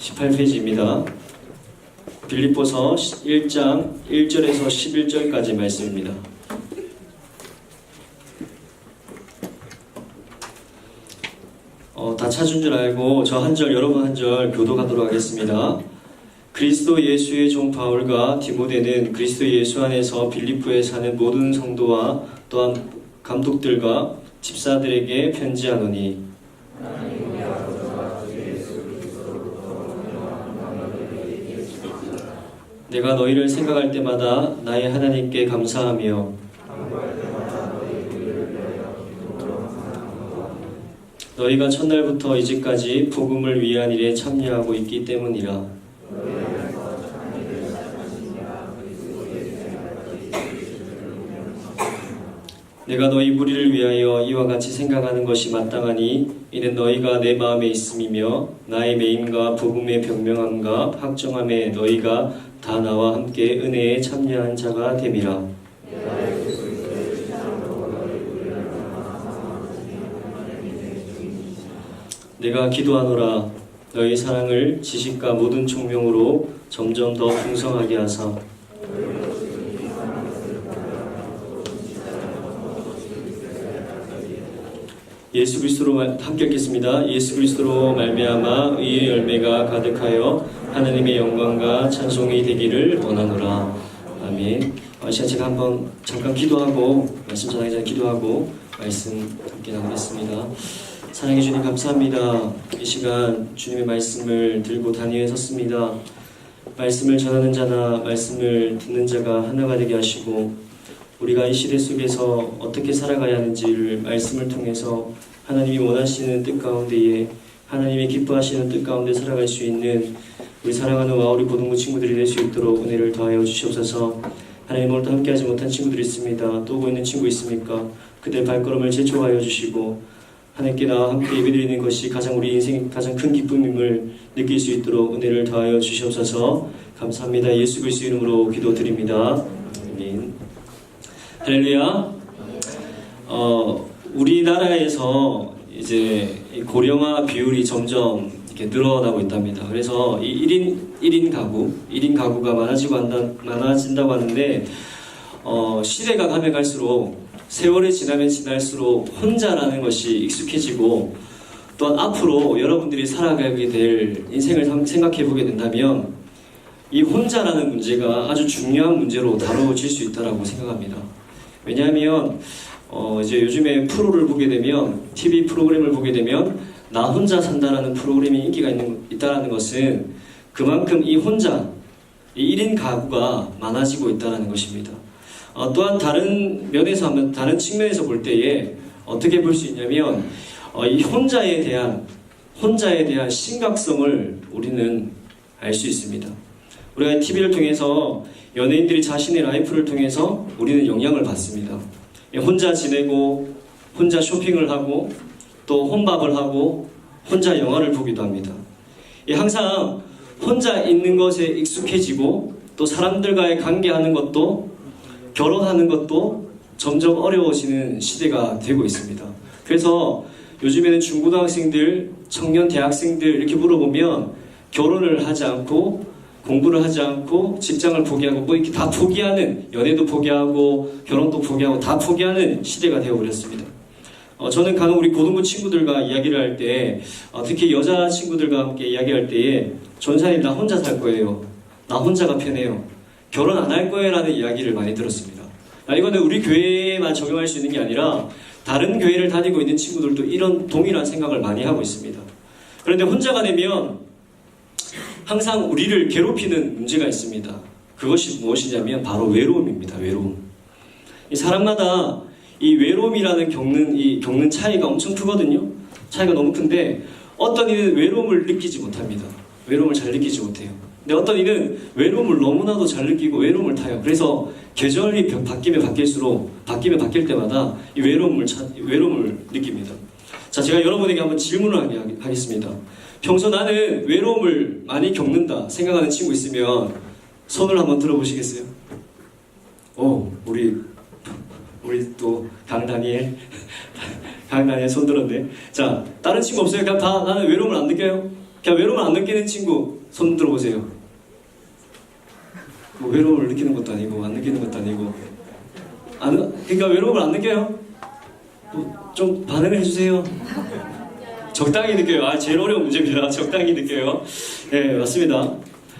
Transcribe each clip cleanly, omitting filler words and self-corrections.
18페이지입니다. 빌립보서 1장 1절에서 11절까지 말씀입니다. 다 찾은 줄 알고 저 한 절 여러분 한 절 교독하도록 하겠습니다. 그리스도 예수의 종 바울과 디모데는 그리스도 예수 안에서 빌립보에 사는 모든 성도와 또한 감독들과 집사들에게 편지하노니 내가 너희를 생각할 때마다 나의 하나님께 감사하며 너희가 첫날부터 이제까지 복음을 위한 일에 참여하고 있기 때문이라. 내가 너희 무리를 위하여 이와 같이 생각하는 것이 마땅하니 이는 너희가 내 마음에 있음이며 나의 매임과 복음의 변명함과 확정함에 너희가 다 나와 함께 은혜에 참여한 자가 됨이라. 내가 기도하노라. 너희 사랑을 지식과 모든 총명으로 점점 더 풍성하게 하사 예수 그리스도로 함께 읽겠습니다. 예수 그리스도로 말미암아 의의 열매가 가득하여 하나님의 영광과 찬송이 되기를 원하노라. 아멘. 시간 제가 한번 잠깐 기도하고 말씀 전하기 전에 기도하고 말씀 함께 나누겠습니다. 사랑해 주님 감사합니다. 이 시간 주님의 말씀을 들고 단위에 섰습니다. 말씀을 전하는 자나 말씀을 듣는 자가 하나가 되게 하시고 우리가 이 시대 속에서 어떻게 살아가야 하는지를 말씀을 통해서 하나님이 원하시는 뜻 가운데에 하나님이 기뻐하시는 뜻 가운데 살아갈 수 있는 우리 사랑하는 와우리 고등부 친구들이 될 수 있도록 은혜를 더하여 주시옵소서. 하나님 오늘도 함께하지 못한 친구들이 있습니다. 또 오고 있는 친구 있습니까? 그들 발걸음을 제초하여 주시고 하나님께 나와 함께 예배드리는 것이 가장 우리 인생 가장 큰 기쁨임을 느낄 수 있도록 은혜를 더하여 주시옵소서. 감사합니다. 예수 그리스도 이름으로 기도드립니다. 아멘. 할렐루야. 우리나라에서 이제 고령화 비율이 점점 이렇게 늘어나고 있답니다. 그래서 이 1인 가구가 많아진다고 하는데 시대가 가면 갈수록 세월이 지나면 지날수록 혼자라는 것이 익숙해지고 또한 앞으로 여러분들이 살아가게 될 인생을 생각해 보게 된다면 이 혼자라는 문제가 아주 중요한 문제로 다뤄질 수 있다고 생각합니다. 왜냐하면 이제 요즘에 프로를 보게 되면 TV 프로그램을 보게 되면 나 혼자 산다라는 프로그램이 인기가 있다는 것은 그만큼 이 1인 가구가 많아지고 있다는 것입니다. 또한 다른 측면에서 볼 때에 어떻게 볼 수 있냐면 이 혼자에 대한 심각성을 우리는 알 수 있습니다. 우리가 TV를 통해서 연예인들이 자신의 라이프를 통해서 우리는 영향을 받습니다. 혼자 지내고 혼자 쇼핑을 하고 또 혼밥을 하고 혼자 영화를 보기도 합니다. 항상 혼자 있는 것에 익숙해지고 또 사람들과의 관계하는 것도 결혼하는 것도 점점 어려워지는 시대가 되고 있습니다. 그래서 요즘에는 중고등학생들, 청년 대학생들 이렇게 물어보면 결혼을 하지 않고 공부를 하지 않고 직장을 포기하고 뭐 이렇게 다 포기하는, 연애도 포기하고 결혼도 포기하고 다 포기하는 시대가 되어버렸습니다. 저는 간혹 우리 고등부 친구들과 이야기를 할 때 특히 여자 친구들과 함께 이야기할 때에 전사님 나 혼자 살 거예요. 나 혼자가 편해요. 결혼 안 할 거예요 라는 이야기를 많이 들었습니다. 이거는 우리 교회에만 적용할 수 있는 게 아니라 다른 교회를 다니고 있는 친구들도 이런 동일한 생각을 많이 하고 있습니다. 그런데 혼자가 되면 항상 우리를 괴롭히는 문제가 있습니다. 그것이 무엇이냐면 바로 외로움입니다. 외로움. 이 사람마다 이 외로움이라는 겪는 차이가 엄청 크거든요. 차이가 너무 큰데 어떤 이는 외로움을 느끼지 못합니다. 외로움을 잘 느끼지 못해요. 근데 어떤 이는 외로움을 너무나도 잘 느끼고 외로움을 타요. 그래서 계절이 바뀌면 바뀔 때마다 이 외로움을 느낍니다. 자, 제가 여러분에게 한번 질문을 하겠습니다. 평소 나는 외로움을 많이 겪는다 생각하는 친구 있으면 손을 한번 들어보시겠어요? 우리 또 강다니엘 손 들었네. 자, 다른 친구 없어요? 그냥 다 나는 외로움을 안 느껴요? 그냥 외로움을 안 느끼는 친구 손 들어보세요. 뭐 외로움을 느끼는 것도 아니고 안 느끼는 것도 아니고 그러니까 외로움을 안 느껴요? 좀 반응을 해주세요. 적당히 느껴요. 제일 어려운 문제입니다. 적당히 느껴요. 네, 맞습니다.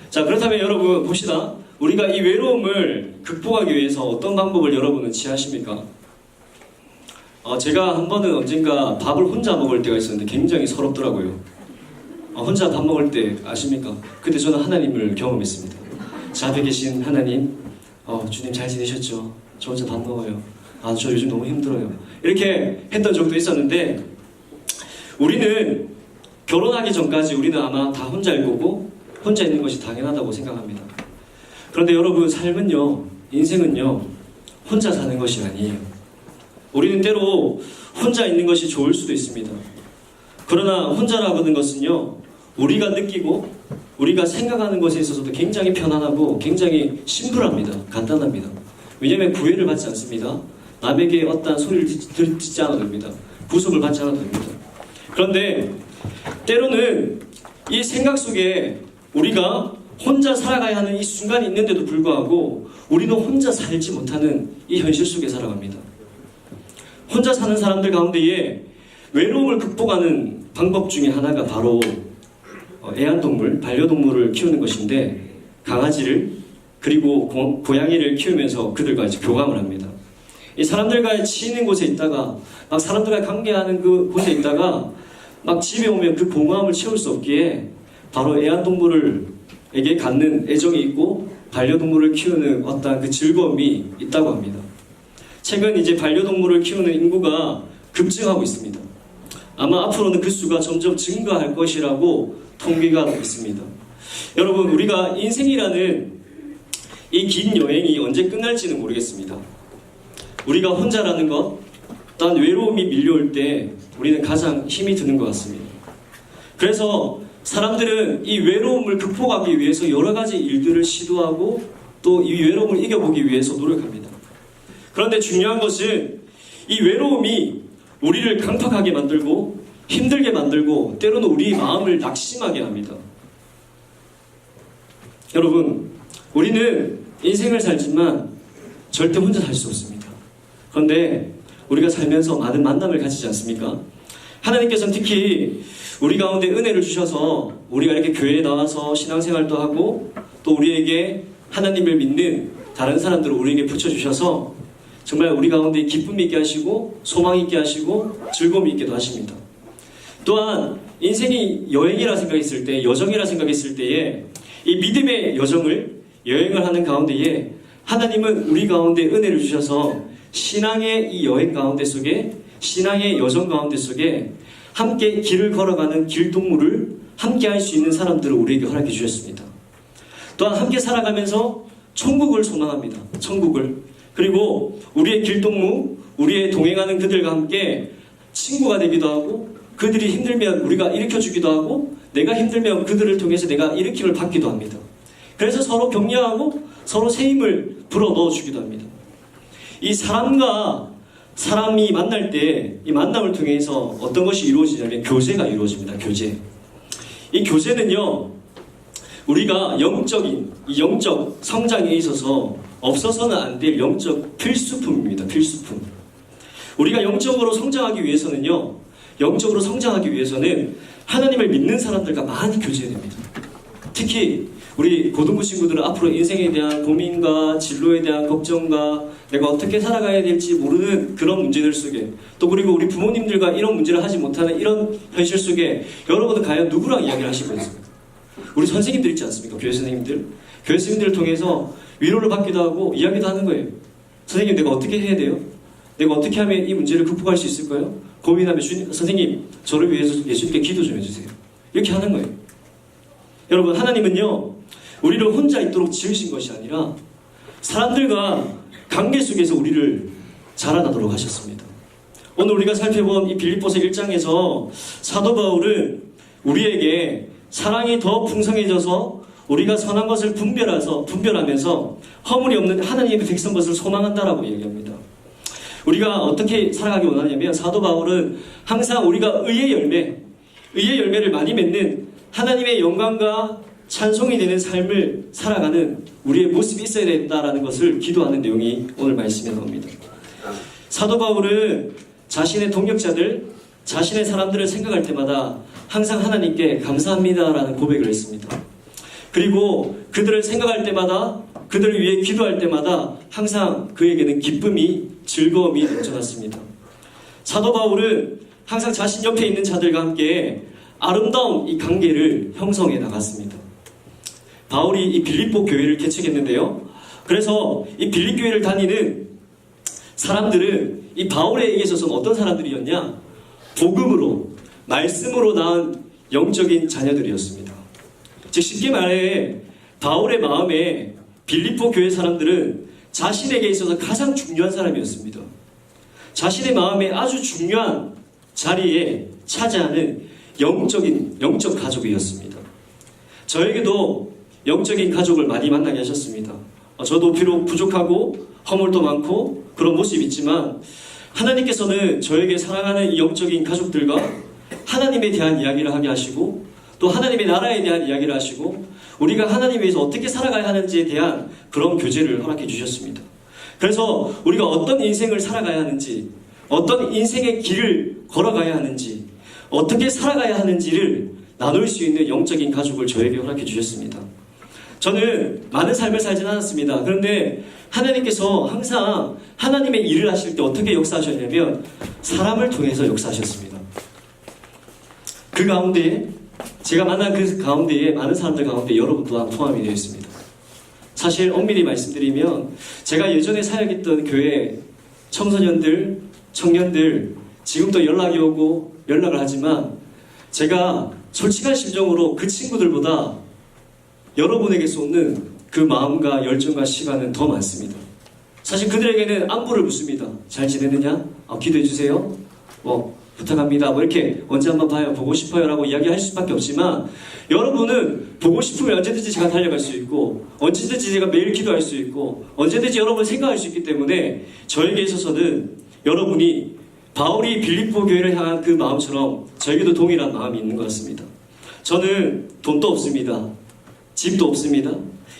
자, 그렇다면 여러분 봅시다. 우리가 이 외로움을 극복하기 위해서 어떤 방법을 여러분은 취하십니까? 제가 한 번은 언젠가 밥을 혼자 먹을 때가 있었는데 굉장히 서럽더라고요. 혼자 밥 먹을 때 아십니까? 그때 저는 하나님을 경험했습니다. 제 앞에 계신 하나님, 주님 잘 지내셨죠? 저 혼자 밥 먹어요. 저 요즘 너무 힘들어요. 이렇게 했던 적도 있었는데, 우리는 결혼하기 전까지 우리는 아마 다 혼자일 거고 혼자 있는 것이 당연하다고 생각합니다. 그런데 여러분, 삶은요, 인생은요, 혼자 사는 것이 아니에요. 우리는 때로 혼자 있는 것이 좋을 수도 있습니다. 그러나 혼자라고 하는 것은요, 우리가 느끼고 우리가 생각하는 것에 있어서도 굉장히 편안하고 굉장히 심플합니다. 간단합니다. 왜냐하면 구애를 받지 않습니다. 남에게 어떠한 소리를 듣지 않아도 됩니다. 구속을 받지 않아도 됩니다. 그런데 때로는 이 생각 속에 우리가 혼자 살아가야 하는 이 순간이 있는데도 불구하고 우리는 혼자 살지 못하는 이 현실 속에 살아갑니다. 혼자 사는 사람들 가운데에 외로움을 극복하는 방법 중에 하나가 바로 애완동물, 반려동물을 키우는 것인데, 강아지를 그리고 고양이를 키우면서 그들과 이제 교감을 합니다. 이 사람들과 치이는 곳에 있다가 막 사람들과 관계하는 그 곳에 있다가 막 집에 오면 그 공허함을 채울 수 없기에 바로 애완동물에게 갖는 애정이 있고 반려동물을 키우는 어떤 그 즐거움이 있다고 합니다. 최근 이제 반려동물을 키우는 인구가 급증하고 있습니다. 아마 앞으로는 그 수가 점점 증가할 것이라고 통계가 있습니다. 여러분, 우리가 인생이라는 이 긴 여행이 언제 끝날지는 모르겠습니다. 우리가 혼자라는 것, 또한 외로움이 밀려올 때 우리는 가장 힘이 드는 것 같습니다. 그래서 사람들은 이 외로움을 극복하기 위해서 여러 가지 일들을 시도하고 또 이 외로움을 이겨보기 위해서 노력합니다. 그런데 중요한 것은 이 외로움이 우리를 강팍하게 만들고 힘들게 만들고 때로는 우리 마음을 낙심하게 합니다. 여러분, 우리는 인생을 살지만 절대 혼자 살 수 없습니다. 그런데 우리가 살면서 많은 만남을 가지지 않습니까? 하나님께서는 특히 우리 가운데 은혜를 주셔서 우리가 이렇게 교회에 나와서 신앙생활도 하고 또 우리에게 하나님을 믿는 다른 사람들을 우리에게 붙여주셔서 정말 우리 가운데 기쁨 있게 하시고 소망 있게 하시고 즐거움 있게도 하십니다. 또한 인생이 여행이라 생각했을 때, 여정이라 생각했을 때에 이 믿음의 여행을 하는 가운데에 하나님은 우리 가운데 은혜를 주셔서 신앙의 이 여행 가운데 속에, 신앙의 여정 가운데 속에 함께 길을 걸어가는 길동무를 함께 할 수 있는 사람들을 우리에게 허락해 주셨습니다. 또한 함께 살아가면서 천국을 소망합니다. 천국을. 그리고 우리의 길동무, 우리의 동행하는 그들과 함께 친구가 되기도 하고, 그들이 힘들면 우리가 일으켜주기도 하고, 내가 힘들면 그들을 통해서 내가 일으킴을 받기도 합니다. 그래서 서로 격려하고 서로 새 힘을 불어넣어주기도 합니다. 이 사람과 사람이 만날 때 이 만남을 통해서 어떤 것이 이루어지냐면 교제가 이루어집니다. 교제. 이 교제는요, 우리가 이 영적 성장에 있어서 없어서는 안 될 영적 필수품입니다. 필수품. 우리가 영적으로 성장하기 위해서는 하나님을 믿는 사람들과 많이 교제해야 됩니다. 특히 우리 고등부 친구들은 앞으로 인생에 대한 고민과 진로에 대한 걱정과 내가 어떻게 살아가야 될지 모르는 그런 문제들 속에, 또 그리고 우리 부모님들과 이런 문제를 하지 못하는 이런 현실 속에 여러분은 과연 누구랑 이야기를 하시고 있습니까? 우리 선생님들 있지 않습니까? 교회 선생님들. 교회 선생님들을 통해서 위로를 받기도 하고 이야기도 하는 거예요. 선생님, 내가 어떻게 해야 돼요? 내가 어떻게 하면 이 문제를 극복할 수 있을까요? 고민하면 선생님, 저를 위해서 예수님께 기도 좀 해주세요. 이렇게 하는 거예요. 여러분, 하나님은요, 우리를 혼자 있도록 지으신 것이 아니라 사람들과 관계 속에서 우리를 자라나도록 하셨습니다. 오늘 우리가 살펴본 이 빌립보서 1장에서 사도 바울은 우리에게 사랑이 더 풍성해져서 우리가 선한 것을 분별하면서 허물이 없는 하나님의 백성 것을 소망한다라고 얘기합니다. 우리가 어떻게 살아가기 원하냐면 사도 바울은 항상 우리가 의의 열매를 많이 맺는 하나님의 영광과 찬송이 되는 삶을 살아가는 우리의 모습이 있어야 된다라는 것을 기도하는 내용이 오늘 말씀에 나옵니다. 사도 바울은 자신의 동역자들, 자신의 사람들을 생각할 때마다 항상 하나님께 감사합니다라는 고백을 했습니다. 그리고 그들을 생각할 때마다, 그들을 위해 기도할 때마다 항상 그에게는 기쁨이, 즐거움이 넘쳐났습니다. 사도 바울은 항상 자신 옆에 있는 자들과 함께 아름다운 이 관계를 형성해 나갔습니다. 바울이 이 빌립보 교회를 개척했는데요. 그래서 이 빌립 교회를 다니는 사람들은 이 바울에게 있어서는 어떤 사람들이었냐? 복음으로, 말씀으로 낳은 영적인 자녀들이었습니다. 즉 쉽게 말해 바울의 마음에 빌립보 교회 사람들은 자신에게 있어서 가장 중요한 사람이었습니다. 자신의 마음에 아주 중요한 자리에 차지하는 영적 가족이었습니다. 저에게도 영적인 가족을 많이 만나게 하셨습니다. 저도 비록 부족하고 허물도 많고 그런 모습이 있지만 하나님께서는 저에게 사랑하는 이 영적인 가족들과 하나님에 대한 이야기를 하게 하시고 또 하나님의 나라에 대한 이야기를 하시고 우리가 하나님 위해서 어떻게 살아가야 하는지에 대한 그런 교제를 허락해 주셨습니다. 그래서 우리가 어떤 인생을 살아가야 하는지, 어떤 인생의 길을 걸어가야 하는지, 어떻게 살아가야 하는지를 나눌 수 있는 영적인 가족을 저에게 허락해 주셨습니다. 저는 많은 삶을 살진 않았습니다. 그런데 하나님께서 항상 하나님의 일을 하실 때 어떻게 역사하셨냐면 사람을 통해서 역사하셨습니다. 그 가운데 제가 만난 그 가운데에 많은 사람들 가운데 여러분 또한 포함이 되어 있습니다. 사실 엄밀히 말씀드리면 제가 예전에 사역했던 교회 청소년들, 청년들 지금도 연락이 오고 연락을 하지만 제가 솔직한 심정으로 그 친구들보다 여러분에게 쏟는 그 마음과 열정과 시간은 더 많습니다. 사실 그들에게는 안부를 묻습니다. 잘 지내느냐? 기도해 주세요. 부탁합니다. 이렇게 언제 한번 봐요. 보고 싶어요. 라고 이야기할 수밖에 없지만 여러분은 보고 싶으면 언제든지 제가 달려갈 수 있고 언제든지 제가 매일 기도할 수 있고 언제든지 여러분 생각할 수 있기 때문에 저에게 있어서는 여러분이 바울이 빌립보 교회를 향한 그 마음처럼 저에게도 동일한 마음이 있는 것 같습니다. 저는 돈도 없습니다. 집도 없습니다.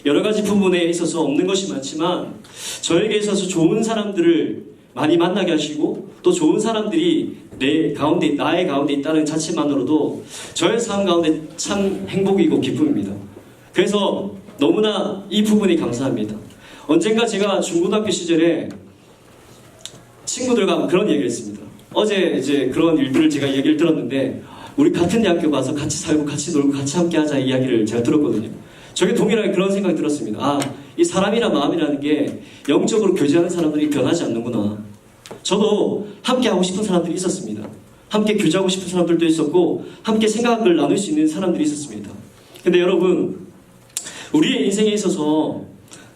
여러 가지 부분에 있어서 없는 것이 많지만 저에게 있어서 좋은 사람들을 많이 만나게 하시고 또 좋은 사람들이 나의 가운데 있다는 자체만으로도 저의 삶 가운데 참 행복이고 기쁨입니다. 그래서 너무나 이 부분이 감사합니다. 언젠가 제가 중고등학교 시절에 친구들과 그런 얘기를 했습니다. 어제 이제 그런 일들을 제가 얘기를 들었는데 우리 같은 대학교 가서 같이 살고 같이 놀고 같이 함께 하자 이야기를 제가 들었거든요. 저게 동일하게 그런 생각이 들었습니다. 이 사람이란 마음이라는 게 영적으로 교제하는 사람들이 변하지 않는구나. 저도 함께 하고 싶은 사람들이 있었습니다. 함께 교제하고 싶은 사람들도 있었고 함께 생각을 나눌 수 있는 사람들이 있었습니다. 근데 여러분 우리의 인생에 있어서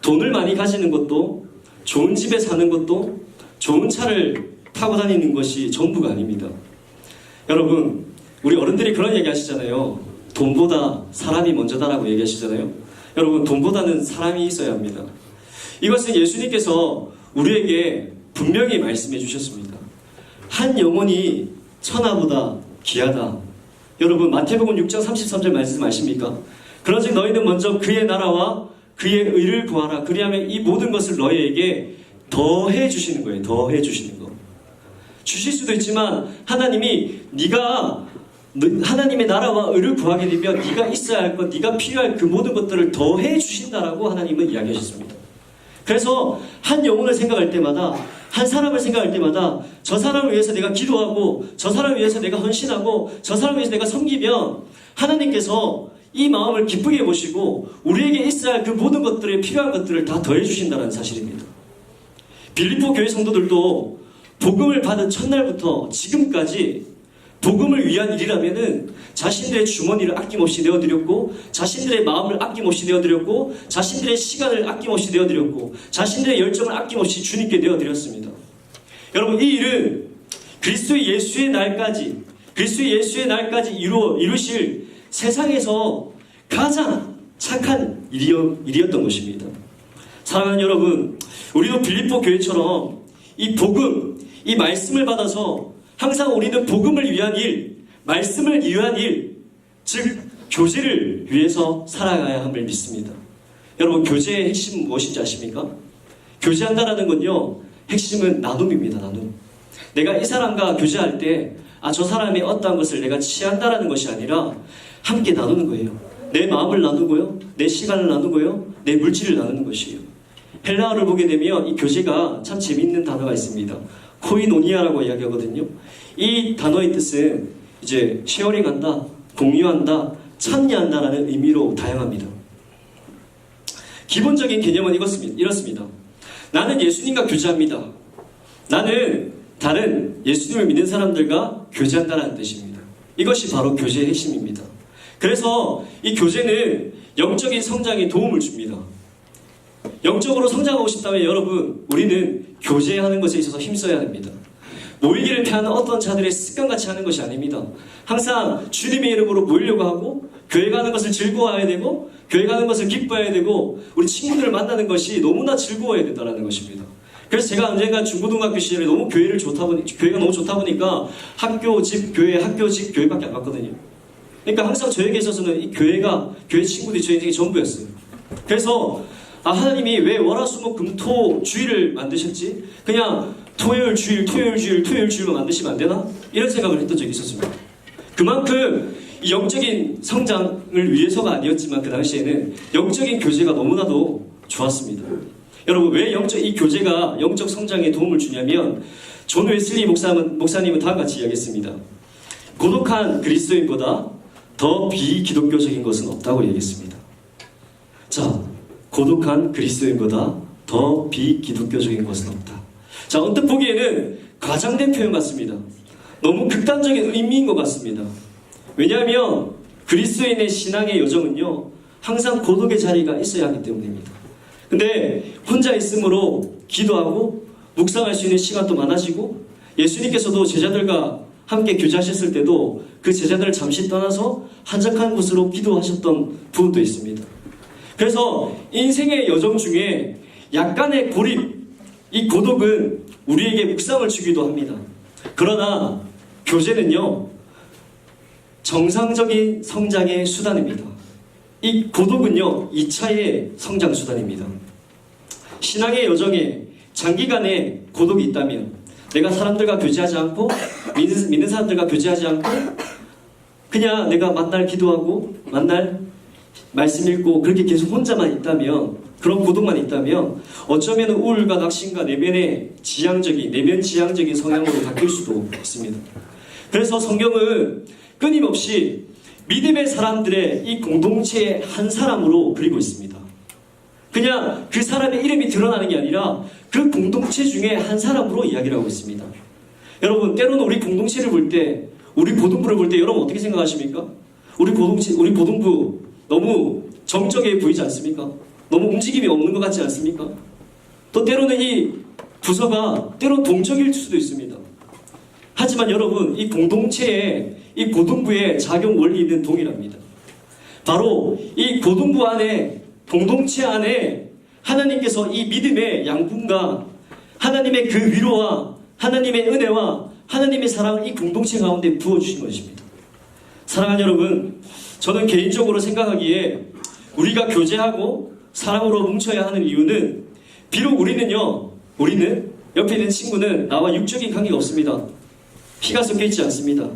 돈을 많이 가지는 것도 좋은 집에 사는 것도 좋은 차를 타고 다니는 것이 전부가 아닙니다. 여러분 우리 어른들이 그런 얘기 하시잖아요. 돈보다 사람이 먼저다라고 얘기하시잖아요. 여러분 돈보다는 사람이 있어야 합니다. 이것은 예수님께서 우리에게 분명히 말씀해 주셨습니다. 한 영혼이 천하보다 귀하다. 여러분 마태복음 6장 33절 말씀 아십니까? 그런즉 너희는 먼저 그의 나라와 그의 의를 구하라. 그리하면 이 모든 것을 너희에게 더해 주시는 거예요. 더해 주시는 거. 주실 수도 있지만 하나님이 네가 하나님의 나라와 의를 구하게 되면 네가 있어야 할 것, 네가 필요할 그 모든 것들을 더해 주신다라고 하나님은 이야기하셨습니다. 그래서 한 영혼을 생각할 때마다 한 사람을 생각할 때마다 저 사람을 위해서 내가 기도하고 저 사람을 위해서 내가 헌신하고 저 사람을 위해서 내가 섬기면 하나님께서 이 마음을 기쁘게 보시고 우리에게 있어야 할 그 모든 것들에 필요한 것들을 다 더해 주신다는 사실입니다. 빌립보 교회 성도들도 복음을 받은 첫날부터 지금까지 복음을 위한 일이라면은 자신들의 주머니를 아낌없이 내어드렸고 자신들의 마음을 아낌없이 내어드렸고 자신들의 시간을 아낌없이 내어드렸고 자신들의 열정을 아낌없이 주님께 내어드렸습니다. 여러분 이 일은 그리스도 예수의 날까지 이루실 세상에서 가장 착한 일이었던 것입니다. 사랑하는 여러분, 우리도 빌립보 교회처럼 이 복음, 이 말씀을 받아서 항상 우리는 복음을 위한 일, 말씀을 위한 일, 즉 교제를 위해서 살아가야 함을 믿습니다. 여러분, 교제의 핵심은 무엇인지 아십니까? 교제한다라는 건요, 핵심은 나눔입니다. 나눔. 내가 이 사람과 교제할 때 저 사람이 어떠한 것을 내가 취한다라는 것이 아니라 함께 나누는 거예요. 내 마음을 나누고요, 내 시간을 나누고요, 내 물질을 나누는 것이에요. 헬라어를 보게 되면 이 교제가 참 재미있는 단어가 있습니다. 코이노니아라고 이야기하거든요. 이 단어의 뜻은 이제 쉐어링한다, 공유한다, 참여한다라는 의미로 다양합니다. 기본적인 개념은 이렇습니다. 나는 예수님과 교제합니다. 나는 다른 예수님을 믿는 사람들과 교제한다는 뜻입니다. 이것이 바로 교제의 핵심입니다. 그래서 이 교제는 영적인 성장에 도움을 줍니다. 영적으로 성장하고 싶다면 여러분, 우리는 교제하는 것에 있어서 힘써야 됩니다. 모이기를 피하는 어떤 자들의 습관같이 하는 것이 아닙니다. 항상 주님의 이름으로 모이려고 하고, 교회 가는 것을 즐거워해야 되고, 교회 가는 것을 기뻐해야 되고, 우리 친구들을 만나는 것이 너무나 즐거워야 된다는 것입니다. 그래서 제가 언젠가 중고등학교 시절에 너무 교회가 너무 좋다 보니까 학교, 집, 교회, 학교, 집, 교회밖에 안 갔거든요. 그러니까 항상 저에게 있어서는 이 교회 친구들이 저 인생의 전부였어요. 그래서 하나님이 왜 월화수목금토 주일을 만드셨지? 그냥 토요일 주일만 만드시면 안 되나? 이런 생각을 했던 적이 있었습니다. 그만큼 이 영적인 성장을 위해서가 아니었지만 그 당시에는 영적인 교제가 너무나도 좋았습니다. 여러분, 왜 이 교제가 영적 성장에 도움을 주냐면, 존 웨슬리 목사님은 다음과 같이 이야기했습니다. 고독한 그리스도인보다 더 비기독교적인 것은 없다고 얘기했습니다. 자, 고독한 그리스도인보다 더 비기독교적인 것은 없다. 자, 언뜻 보기에는 과장된 표현 같습니다. 너무 극단적인 의미인 것 같습니다. 왜냐하면 그리스도인의 신앙의 여정은요, 항상 고독의 자리가 있어야 하기 때문입니다. 근데 혼자 있으므로 기도하고 묵상할 수 있는 시간도 많아지고, 예수님께서도 제자들과 함께 교제하셨을 때도 그 제자들을 잠시 떠나서 한적한 곳으로 기도하셨던 부분도 있습니다. 그래서 인생의 여정 중에 약간의 고립, 이 고독은 우리에게 묵상을 주기도 합니다. 그러나 교제는요, 정상적인 성장의 수단입니다. 이 고독은요, 2차의 성장 수단입니다. 신앙의 여정에 장기간의 고독이 있다면, 내가 사람들과 교제하지 않고, 믿는 사람들과 교제하지 않고, 그냥 내가 만날 기도하고, 만날 말씀 읽고, 그렇게 계속 혼자만 있다면, 그런 고독만 있다면, 어쩌면 우울과 낙심과 내면 지향적인 성향으로 바뀔 수도 있습니다. 그래서 성경은 끊임없이 믿음의 사람들의 이 공동체의 한 사람으로 그리고 있습니다. 그냥 그 사람의 이름이 드러나는 게 아니라 그 공동체 중에 한 사람으로 이야기를 하고 있습니다. 여러분, 때로는 우리 공동체를 볼 때, 우리 고등부를 볼 때 여러분 어떻게 생각하십니까? 우리 고등부 너무 정적해 보이지 않습니까? 너무 움직임이 없는 것 같지 않습니까? 또 때로는 이 부서가 때로 동적일 수도 있습니다. 하지만 여러분, 이 공동체에, 이 고등부의 작용 원리는 동일합니다. 바로 이 고등부 안에, 공동체 안에 하나님께서 이 믿음의 양분과 하나님의 그 위로와 하나님의 은혜와 하나님의 사랑을 이 공동체 가운데 부어주신 것입니다. 사랑하는 여러분, 저는 개인적으로 생각하기에 우리가 교제하고 사랑으로 뭉쳐야 하는 이유는, 비록 우리는 옆에 있는 친구는 나와 육적인 관계가 없습니다. 피가 섞여 있지 않습니다.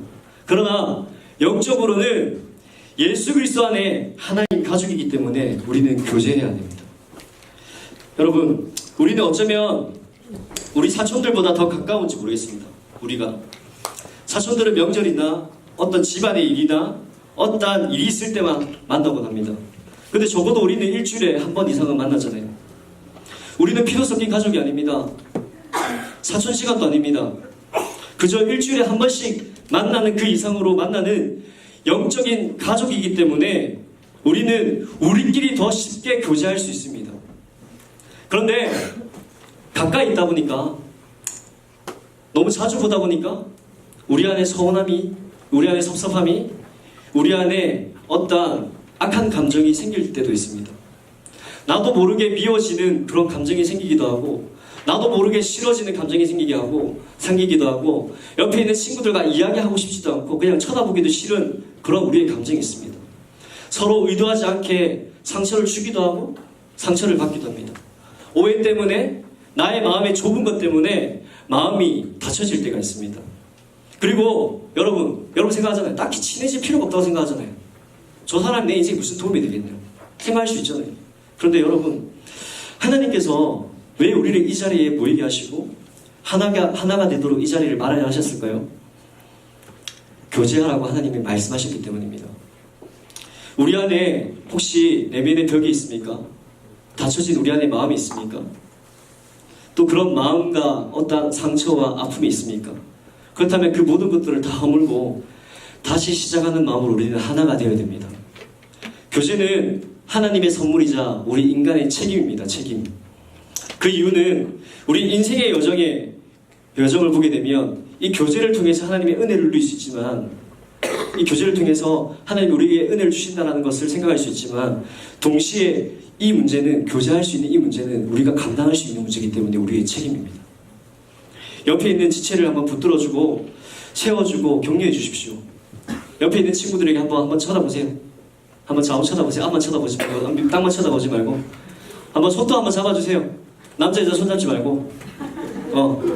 그러나 영적으로는 예수 그리스도 안에 하나님 가족이기 때문에 우리는 교제해야 됩니다. 여러분, 우리는 어쩌면 우리 사촌들보다 더 가까운지 모르겠습니다. 우리가 사촌들은 명절이나 어떤 집안의 일이나 어떤 일이 있을 때만 만나곤 합니다. 근데 적어도 우리는 일주일에 한 번 이상은 만나잖아요. 우리는 피로 섞인 가족이 아닙니다. 사촌 시간도 아닙니다. 그저 일주일에 한 번씩 만나는 그 이상으로 만나는 영적인 가족이기 때문에 우리는 우리끼리 더 쉽게 교제할 수 있습니다. 그런데 가까이 있다 보니까, 너무 자주 보다 보니까 우리 안에 서운함이, 우리 안에 섭섭함이, 우리 안에 어떤 악한 감정이 생길 때도 있습니다. 나도 모르게 미워지는 그런 감정이 생기기도 하고, 나도 모르게 싫어지는 감정이 생기기도 하고, 옆에 있는 친구들과 이야기하고 싶지도 않고 그냥 쳐다보기도 싫은 그런 우리의 감정이 있습니다. 서로 의도하지 않게 상처를 주기도 하고 상처를 받기도 합니다. 오해 때문에 나의 마음의 좁은 것 때문에 마음이 다쳐질 때가 있습니다. 그리고 여러분 생각하잖아요. 딱히 친해질 필요가 없다고 생각하잖아요. 저 사람 내 인생에 무슨 도움이 되겠네요. 생각할 수 있잖아요. 그런데 여러분, 하나님께서 왜 우리를 이 자리에 모이게 하시고 하나가 되도록 이 자리를 마련해 하셨을까요? 교제하라고 하나님이 말씀하셨기 때문입니다. 우리 안에 혹시 내면의 벽이 있습니까? 닫혀진 우리 안에 마음이 있습니까? 또 그런 마음과 어떤 상처와 아픔이 있습니까? 그렇다면 그 모든 것들을 다 허물고 다시 시작하는 마음으로 우리는 하나가 되어야 됩니다. 교제는 하나님의 선물이자 우리 인간의 책임입니다. 책임. 그 이유는 우리 인생의 여정을 보게 되면 이 교제를 통해서 하나님의 은혜를 누릴 수 있지만, 이 교제를 통해서 하나님이 우리에게 은혜를 주신다는 것을 생각할 수 있지만, 동시에 이 문제는, 교제할 수 있는 이 문제는 우리가 감당할 수 있는 문제이기 때문에 우리의 책임입니다. 옆에 있는 지체를 한번 붙들어주고 세워주고 격려해 주십시오. 옆에 있는 친구들에게 한번 쳐다보세요. 한번 좌우 쳐다보세요. 앞만 쳐다보지 말고, 땅만 쳐다보지 말고, 한번 손도 한번 잡아주세요. 남자 여자 손잡지 말고,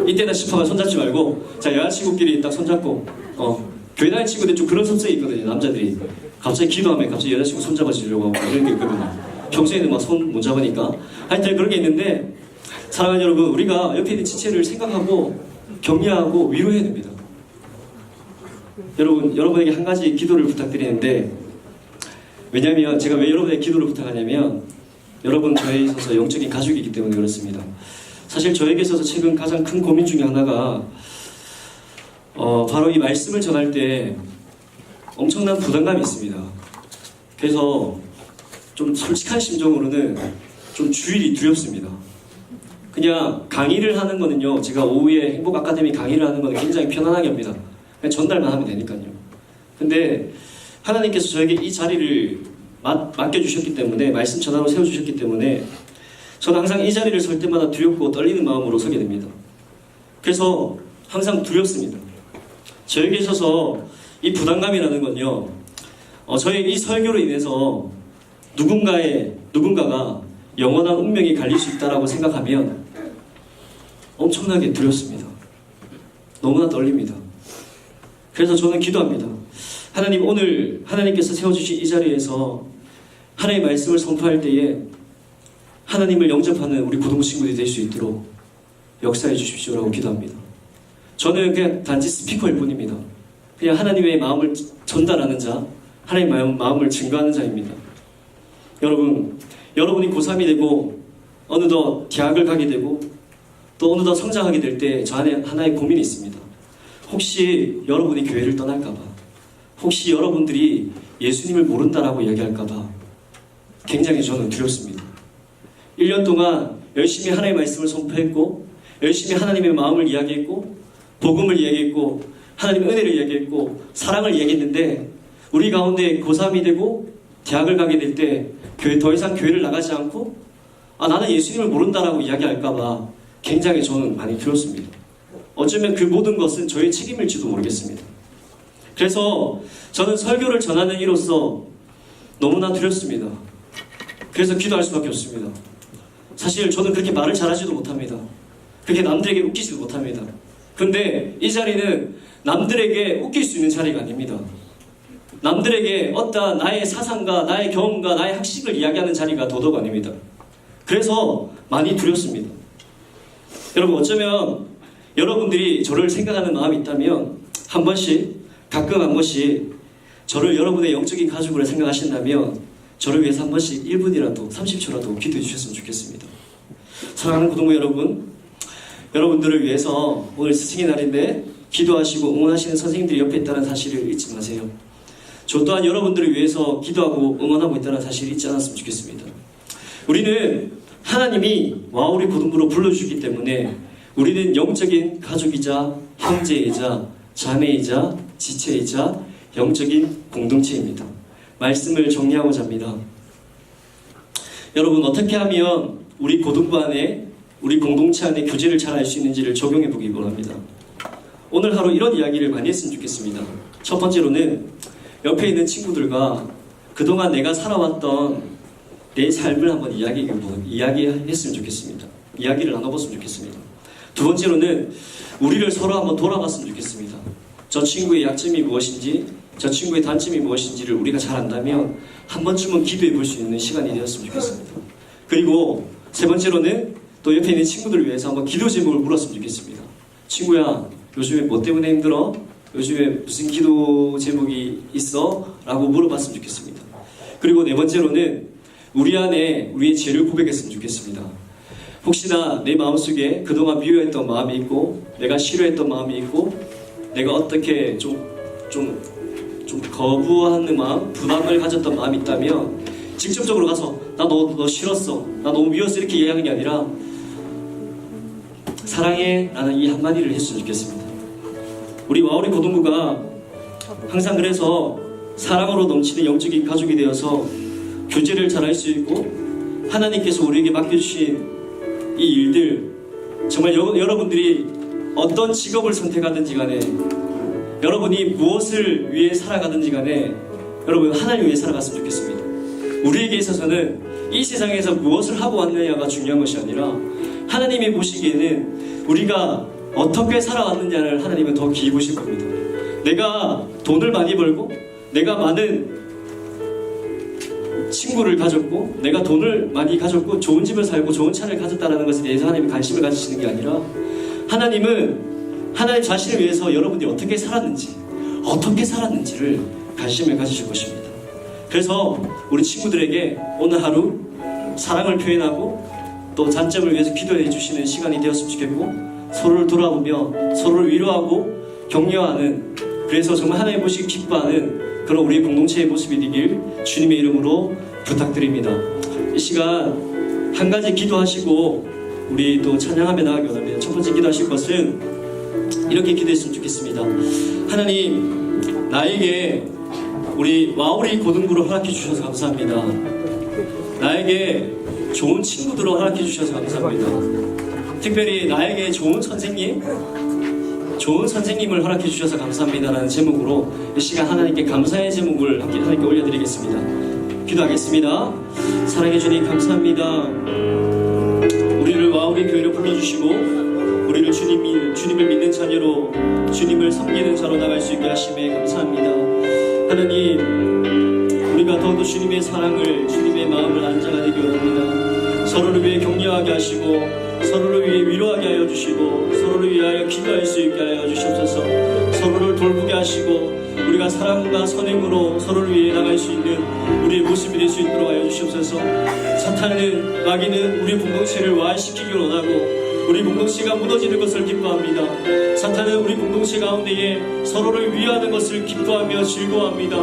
이때다 싶어가 손잡지 말고, 자, 여자친구끼리 딱 손잡고, 교회 다니는 친구들 좀 그런 습성이 있거든요. 남자들이 갑자기 기도하면 갑자기 여자친구 손잡아주려고 하고 이런 게 있거든요. 평소에는 막 손 못 잡으니까. 하여튼 그런 게 있는데, 사랑하는 여러분, 우리가 옆에 있는 지체를 생각하고 격려하고 위로해야 됩니다. 여러분에게 한 가지 기도를 부탁드리는데, 왜냐하면 제가 왜 여러분에게 기도를 부탁하냐면, 여러분 저에 있어서 영적인 가족이기 때문에 그렇습니다. 사실 저에게 있어서 최근 가장 큰 고민 중에 하나가 바로 이 말씀을 전할 때 엄청난 부담감이 있습니다. 그래서 좀 솔직한 심정으로는 좀 주일이 두렵습니다. 그냥 강의를 하는 거는요, 제가 오후에 행복 아카데미 강의를 하는 거는 굉장히 편안하게 합니다. 그냥 전달만 하면 되니까요. 근데 하나님께서 저에게 이 자리를 맡겨주셨기 때문에, 말씀 전하러 세워주셨기 때문에 저는 항상 이 자리를 설 때마다 두렵고 떨리는 마음으로 서게 됩니다. 그래서 항상 두렵습니다. 저에게 있어서 이 부담감이라는 건요, 저의 이 설교로 인해서 누군가가 영원한 운명이 갈릴 수 있다라고 생각하면 엄청나게 두렵습니다. 너무나 떨립니다. 그래서 저는 기도합니다. 하나님, 오늘 하나님께서 세워주신 이 자리에서 하나님의 말씀을 선포할 때에 하나님을 영접하는 우리 고등 친구들이 될 수 있도록 역사해 주십시오라고 기도합니다. 저는 그냥 단지 스피커일 뿐입니다. 그냥 하나님의 마음을 전달하는 자, 하나님의 마음을 증거하는 자입니다. 여러분이 고3이 되고 어느덧 대학을 가게 되고 또 어느덧 성장하게 될 때 저 안에 하나의 고민이 있습니다. 혹시 여러분이 교회를 떠날까봐, 혹시 여러분들이 예수님을 모른다라고 이야기할까봐 굉장히 저는 두렵습니다. 1년 동안 열심히 하나님의 말씀을 선포했고, 열심히 하나님의 마음을 이야기했고, 복음을 이야기했고, 하나님의 은혜를 이야기했고, 사랑을 이야기했는데, 우리 가운데 고3이 되고 대학을 가게 될 때 더 이상 교회를 나가지 않고 나는 예수님을 모른다라고 이야기할까봐 굉장히 저는 많이 두렵습니다. 어쩌면 그 모든 것은 저의 책임일지도 모르겠습니다. 그래서 저는 설교를 전하는 이로서 너무나 두렵습니다. 그래서 기도할 수밖에 없습니다. 사실 저는 그렇게 말을 잘하지도 못합니다. 그렇게 남들에게 웃기지도 못합니다. 근데 이 자리는 남들에게 웃길 수 있는 자리가 아닙니다. 남들에게 어떠한 나의 사상과 나의 경험과 나의 학식을 이야기하는 자리가 더더욱 아닙니다. 그래서 많이 두렵습니다. 여러분, 어쩌면 여러분들이 저를 생각하는 마음이 있다면 가끔 한 번씩 저를 여러분의 영적인 가족으로 생각하신다면 저를 위해서 한 번씩 1분이라도 30초라도 기도해 주셨으면 좋겠습니다. 사랑하는 고등부 여러분들을 위해서 오늘 스승의 날인데 기도하시고 응원하시는 선생님들이 옆에 있다는 사실을 잊지 마세요. 저 또한 여러분들을 위해서 기도하고 응원하고 있다는 사실을 잊지 않았으면 좋겠습니다. 우리는 하나님이 와우리 고등부로 불러주셨기 때문에 우리는 영적인 가족이자 형제이자 자매이자 지체이자 영적인 공동체입니다. 말씀을 정리하고자 합니다. 여러분, 어떻게 하면 우리 고등부 안에, 우리 공동체 안에 교제를 잘 할 수 있는지를 적용해 보기 원합니다. 오늘 하루 이런 이야기를 많이 했으면 좋겠습니다. 첫 번째로는 옆에 있는 친구들과 그동안 내가 살아왔던 내 삶을 한번 이야기했으면 좋겠습니다. 이야기를 나눠봤으면 좋겠습니다. 두 번째로는 우리를 서로 한번 돌아봤으면 좋겠습니다. 저 친구의 약점이 무엇인지, 저 친구의 단점이 무엇인지를 우리가 잘 안다면 한 번쯤은 기도해 볼 수 있는 시간이 되었으면 좋겠습니다. 그리고 세 번째로는 또 옆에 있는 친구들을 위해서 한번 기도 제목을 물었으면 좋겠습니다. 친구야, 요즘에 뭐 때문에 힘들어? 요즘에 무슨 기도 제목이 있어? 라고 물어봤으면 좋겠습니다. 그리고 네 번째로는 우리 안에 우리의 죄를 고백했으면 좋겠습니다. 혹시나 내 마음속에 그동안 미워했던 마음이 있고, 내가 싫어했던 마음이 있고, 내가 어떻게 좀 거부하는 마음, 부담을 가졌던 마음이 있다면 직접적으로 가서 나 너 싫었어, 나 너무 미웠어 이렇게 이야기하는 게 아니라 사랑해 라는 이 한마디를 했으면 좋겠습니다. 우리 와우리 고등부가 항상 그래서 사랑으로 넘치는 영적인 가족이 되어서 교제를 잘할 수 있고, 하나님께서 우리에게 맡겨주신 이 일들, 정말 여러분들이 어떤 직업을 선택하든지 간에, 여러분이 무엇을 위해 살아가든지 간에 여러분 하나님 위해 살아갔으면 좋겠습니다. 우리에게 있어서는 이 세상에서 무엇을 하고 왔느냐가 중요한 것이 아니라 하나님이 보시기에는 우리가 어떻게 살아왔느냐를 하나님은 더 기이보실 겁니다. 내가 돈을 많이 벌고, 내가 많은 친구를 가졌고, 내가 돈을 많이 가졌고, 좋은 집을 살고 좋은 차를 가졌다는 것에 대해서 하나님이 관심을 가지시는 게 아니라, 하나님은 하나님 자신을 위해서 여러분들이 어떻게 살았는지를 관심을 가지실 것입니다. 그래서 우리 친구들에게 오늘 하루 사랑을 표현하고 또 단점을 위해서 기도해 주시는 시간이 되었으면 좋겠고, 서로를 돌아보며 서로를 위로하고 격려하는, 그래서 정말 하나님 보시기 기뻐하는 그런 우리 공동체의 모습이 되길 주님의 이름으로 부탁드립니다. 이 시간 한 가지 기도하시고 우리 또 찬양하며 나가기 원합니다. 첫 번째 기도하실 것은 이렇게 기도했으면 좋겠습니다. 하나님, 나에게 우리 와우리 고등부를 허락해 주셔서 감사합니다. 나에게 좋은 친구들을 허락해 주셔서 감사합니다. 특별히 나에게 좋은 선생님을 허락해 주셔서 감사합니다라는 제목으로 이 시간 하나님께 감사의 제목을 함께 하나님께 올려드리겠습니다. 기도하겠습니다. 사랑해 주님 감사합니다. 우리를 와우리 교회로 불러주시고 우리를 주님을 믿는 자녀로, 주님을 섬기는 자로 나갈 수 있게 하심에 감사합니다. 하나님, 우리가 더욱더 주님의 사랑을, 주님의 마음을 안자가 되기 원합니다. 서로를 위해 격려하게 하시고, 서로를 위해 위로하게 하여 주시고, 서로를 위하여 기도할 수 있게 하여 주시옵소서. 서로를 돌보게 하시고, 우리가 사랑과 선행으로 서로를 위해 나갈 수 있는 우리의 모습이 될 수 있도록 하여 주시옵소서. 사탄은, 마귀는 우리 공동체를 와해시키기 원하고 우리 공동체가 무너지는 것을 기뻐합니다. 사탄은 우리 공동체 가운데에 서로를 위하는 것을 기뻐하며 즐거워합니다.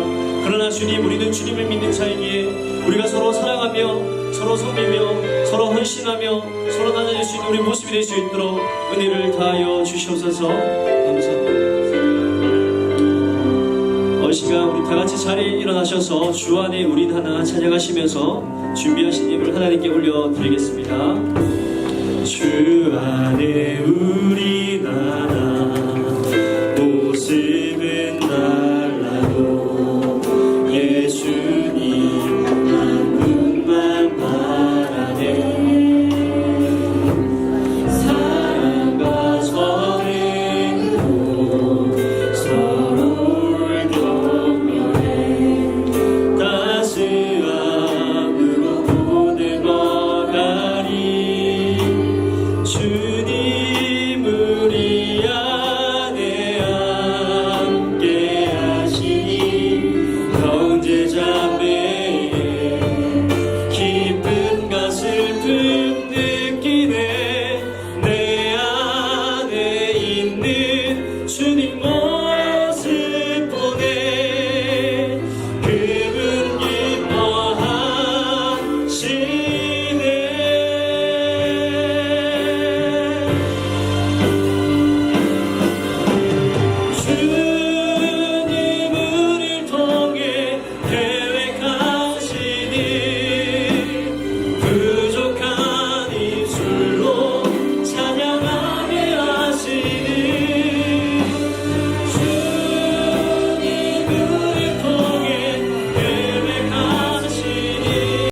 그러나 주님, 우리는 주님을 믿는 자이기에 우리가 서로 사랑하며 서로 섬기며 서로 헌신하며 서로 나눠질 수 있는 우리 모습이 될 수 있도록 은혜를 다하여 주시옵소서. 감사합니다. 이 시간 우리 다같이 자리에 일어나셔서 주 안에 우린 하나 찬양하시면서 준비하신 힘을 하나님께 올려드리겠습니다. 주 안에 우린 하나